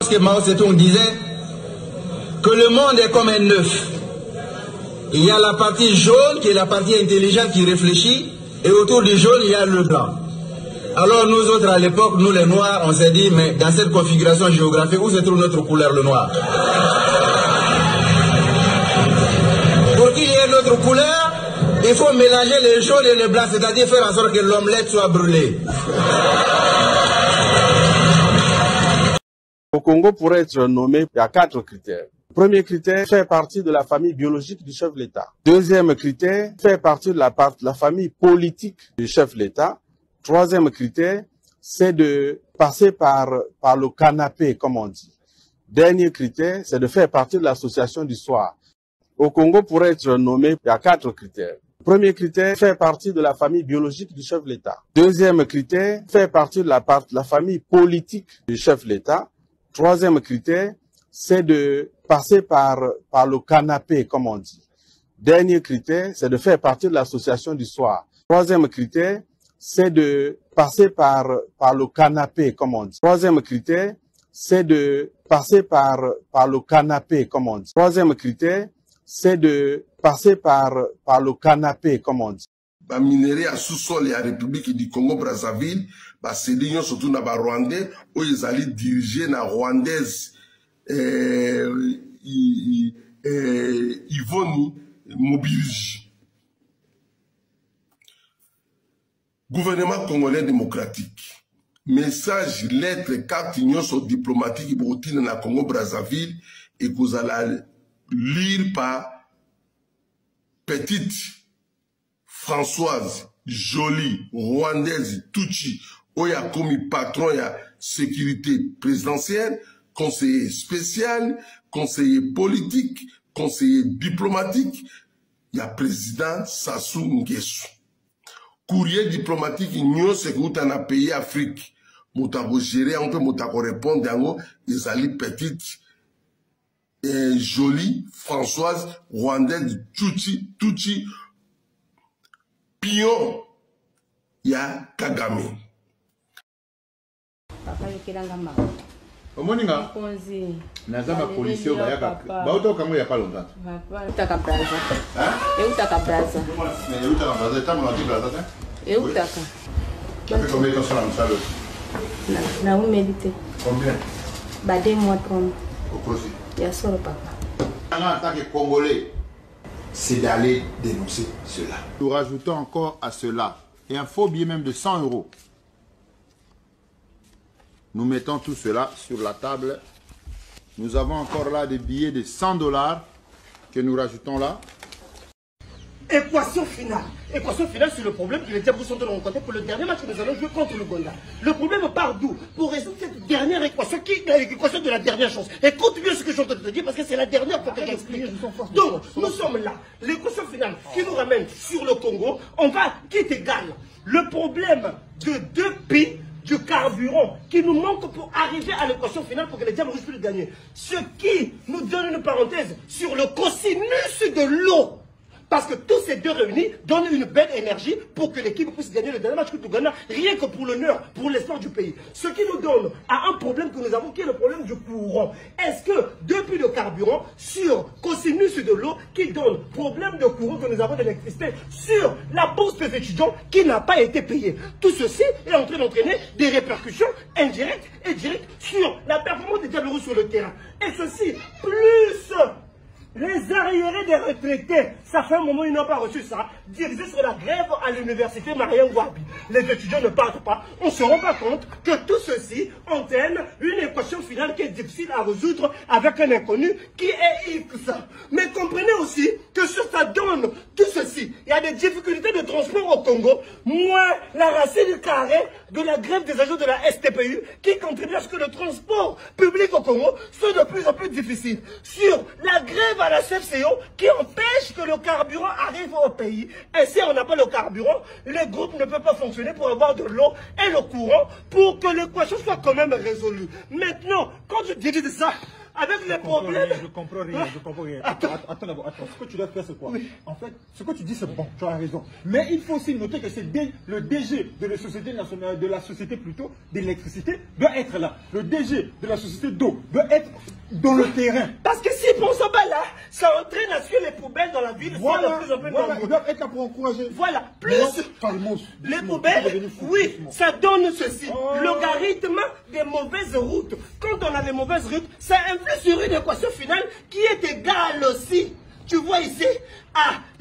Que Mao Zedong disait que le monde est comme un œuf. Il y a la partie jaune qui est la partie intelligente qui réfléchit et autour du jaune il y a le blanc. Alors nous autres à l'époque, nous les noirs, on s'est dit mais dans cette configuration géographique où se trouve notre couleur le noir? Pour qu'il y ait notre couleur, il faut mélanger les jaunes et les blancs, c'est-à-dire faire en sorte que l'omelette soit brûlée. Au Congo, pour être nommé, il y a 4 critères. Premier critère, faire partie de la famille biologique du chef de l'État. Deuxième critère, faire partie de la famille politique du chef de l'État. Troisième critère, c'est de passer par le canapé, comme on dit. Dernier critère, c'est de faire partie de l'association du soir. Au Congo, pour être nommé, il y a 4 critères. Premier critère, faire partie de la famille biologique du chef de l'État. Deuxième critère, faire partie de la famille politique du chef de l'État. Troisième critère, c'est de passer par le canapé, comme on dit. Dernier critère, c'est de faire partie de l'association du soir. Troisième critère, c'est de passer par le canapé, comme on dit. Troisième critère, c'est de passer par le canapé, comme on dit. Troisième critère, c'est de passer par le canapé, comme on dit. Ba minéraux à sous-sol et à République du Congo-Brazzaville, ba sédillons surtout na ba Rwandais, où ils allaient diriger na Rwandaise, Yvonne Mobilji. Gouvernement congolais démocratique. Message, lettre, carte, union diplomatique, broutine na Congo-Brazzaville, et que vous allez lire par petite Françoise, jolie, rwandaise, Tucci, oya comme patron ya sécurité présidentielle, conseiller spécial, conseiller politique, conseiller diplomatique, ya président Sassou Nguesso. Courrier diplomatique, union sécurité dans le pays Afrique. Moutako gérer, on peut moutako répondre, ils allaient petite, jolie, Françoise, rwandaise, Tucci, pion ya Kagame. Papa yokelanga ma. Omoninga. Konzi. Nazama policier bayaka. Baoto kango ya pas longtemps. Papa utaka braza. Hein? Utaka braza. Mais utaka braza, t'as mon anti braza ça? Utaka. Ça fait combien de temps ça la salle? Na où méditer. Combien? Ba 2 mois 30. Au procès. Ya solo papa. En tant que Congolais, c'est d'aller dénoncer cela. Nous rajoutons encore à cela, et un faux billet même de 100 €. Nous mettons tout cela sur la table. Nous avons encore là des billets de 100 $ que nous rajoutons là. Équation finale. Équation finale, c'est le problème que les Diables sont rencontrés pour le dernier match que nous allons jouer contre le Gonda. Le problème part d'où? Pour résoudre cette dernière équation, qui est l'équation de la dernière chance. Écoute bien ce que je suis en train de te dire parce que c'est la dernière fois que j'explique. Donc, nous sommes là. L'équation finale qui nous ramène sur le Congo, on va, qui est égal. Le problème de 2 pays du carburant qui nous manque pour arriver à l'équation finale pour que les Diables puissent le gagner. Ce qui nous donne une parenthèse sur le cosinus de l'eau. Parce que tous ces deux réunis donnent une belle énergie pour que l'équipe puisse gagner le dernier match contre Ghana, rien que pour l'honneur, pour l'espoir du pays. Ce qui nous donne à un problème que nous avons, qui est le problème du courant. Est-ce que depuis le carburant, sur cosinus de l'eau, qui donne problème de courant que nous avons d'électricité, sur la bourse des étudiants qui n'a pas été payée. Tout ceci est en train d'entraîner des répercussions indirectes et directes sur la performance des Diables sur le terrain. Et ceci, plus les arriérés des retraités, ça fait un moment ils n'ont pas reçu ça, dirigés sur la grève à l'université Marien Ngouabi. Les étudiants ne partent pas, on ne se rend pas compte que tout ceci entraîne une équation finale qui est difficile à résoudre avec un inconnu qui est X. Mais comprenez aussi que sur ça donne tout ceci, il y a des difficultés de transport au Congo, moins la racine carrée de la grève des agents de la STPU qui contribue à ce que le transport public au Congo soit de plus en plus difficile. Sur la grève à la CFCO qui empêche que le carburant arrive au pays. Et si on n'a pas le carburant, les groupes ne peuvent pas fonctionner pour avoir de l'eau et le courant pour que l'équation soit quand même résolue. Maintenant, quand je dis ça, avec les problèmes. Je comprends rien. Attends d'abord, ce que tu dois faire c'est quoi? Oui. En fait, ce que tu dis c'est bon, tu as raison. Mais il faut aussi noter que c'est le DG de la société nationale, de la société plutôt d'électricité doit être là. Le DG de la société d'eau doit être dans le terrain. Parce que s'ils font ça là, ça entraîne à suivre les poubelles dans la ville. Voilà, ils doivent être là pour encourager. Voilà, plus les poubelles, oui, doucement. Ça donne ceci, logarithme des mauvaises routes. Quand on a des mauvaises routes, ça influe sur une équation finale qui est égale aussi. Tu vois ici,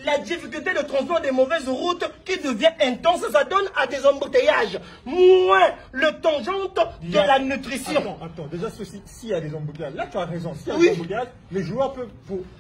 la difficulté de transport des mauvaises routes qui devient intense, ça donne à des embouteillages. Moins le tangente de la nutrition. Attends, déjà s'il y a des embouteillages, là tu as raison, s'il y a des embouteillages, les joueurs peuvent,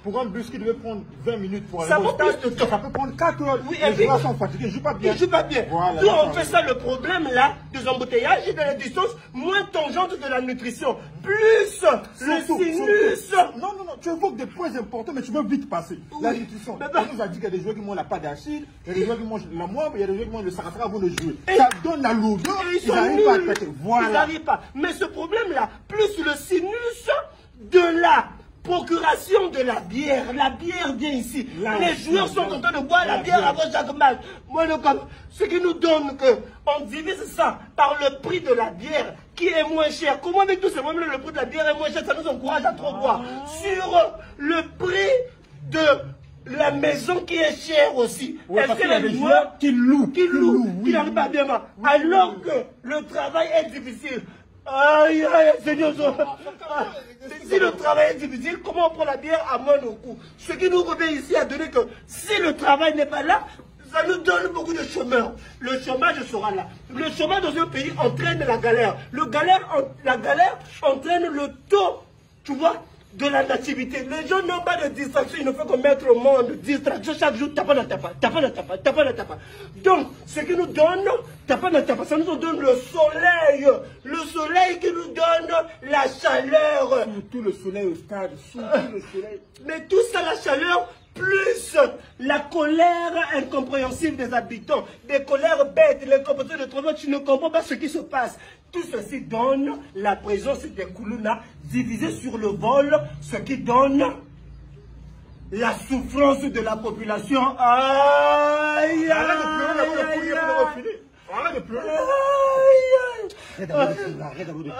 pour un bus qui devait prendre 20 minutes pour aller au stade, ça peut prendre 4 heures. Oui, les joueurs sont fatigués, ils ne jouent pas bien. Ils jouent pas bien. Voilà, donc on fait ça, le problème là, des embouteillages et de la distance, moins tangente de la nutrition, plus le sinus. Non, tu évoques des points importants, mais tu veux vite passer. La nutrition. On nous a dit qu'il y a des joueurs qui mangent la pâte d'arachide, il y a des joueurs qui mangent la moire, il y a des joueurs qui mangent le sarrasin avant de jouer. Ça donne la lourdeur, ils n'arrivent pas à péter. Voilà. Ils n'arrivent pas. Mais ce problème-là, plus le sinus de la procuration de la bière vient ici. Les joueurs sont en train de boire la bière avant chaque match. Moi, ce qui nous donne qu'on divise ça par le prix de la bière qui est moins cher. Comment avec tous ces problèmes, le prix de la bière est moins cher, ça nous encourage à trop boire. Sur le prix de la maison qui est chère aussi. Est-ce qu'il y a des joueurs qui louent, qui n'arrivent pas bien, alors que le travail est difficile. Aïe, Seigneur, si le travail est difficile, comment on prend la bière à moindre coût? Ce qui nous revient ici à donner que si le travail n'est pas là, ça nous donne beaucoup de chômeurs. Le chômage sera là. Le chômage dans un pays entraîne la galère. La galère entraîne le taux, tu vois, de la nativité. Les gens n'ont pas de distraction, il ne faut qu'on mette au monde distraction chaque jour, tapa. Donc, ce qui nous donne, tapa, ça nous donne le soleil qui nous donne la chaleur. Surtout le soleil au stade, surtout le soleil. Mais tout ça, la chaleur, plus la colère incompréhensible des habitants, des colères bêtes, les comportements de travail, tu ne comprends pas ce qui se passe. Tout ceci donne la présence des Koulouna divisée sur le vol, ce qui donne la souffrance de la population. Aïe, arrête de pleurer, arrête de pleurer. Arrête de pleurer.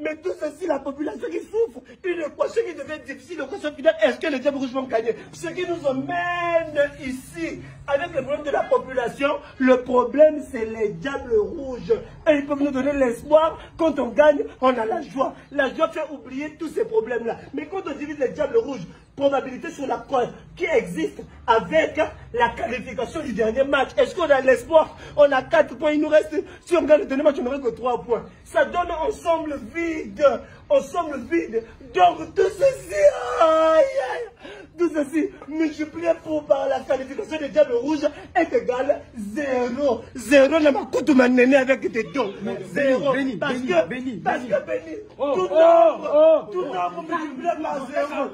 Mais tout ceci, la population qui souffre, une équation qui devient difficile, l'équation finale, est-ce que les Diables Rouges vont gagner? Ce qui nous emmène ici, avec le problème de la population, le problème c'est les Diables Rouges. Et ils peuvent nous donner l'espoir, quand on gagne, on a la joie. La joie fait oublier tous ces problèmes-là. Mais quand on divise les Diables Rouges, probabilité sur la croix qui existe avec la qualification du dernier match. Est-ce qu'on a l'espoir? On a 4 points, il nous reste, si on gagne le dernier match, on n'aurait que 3 points. Ça donne ensemble vide. Donc tout ceci, tout ceci multiplié par la qualification des Diables Rouges est égal 0. 0 n'a pas coûté ma néné avec des dons. 0. Parce que Béni, tout nombre multiplié par 0.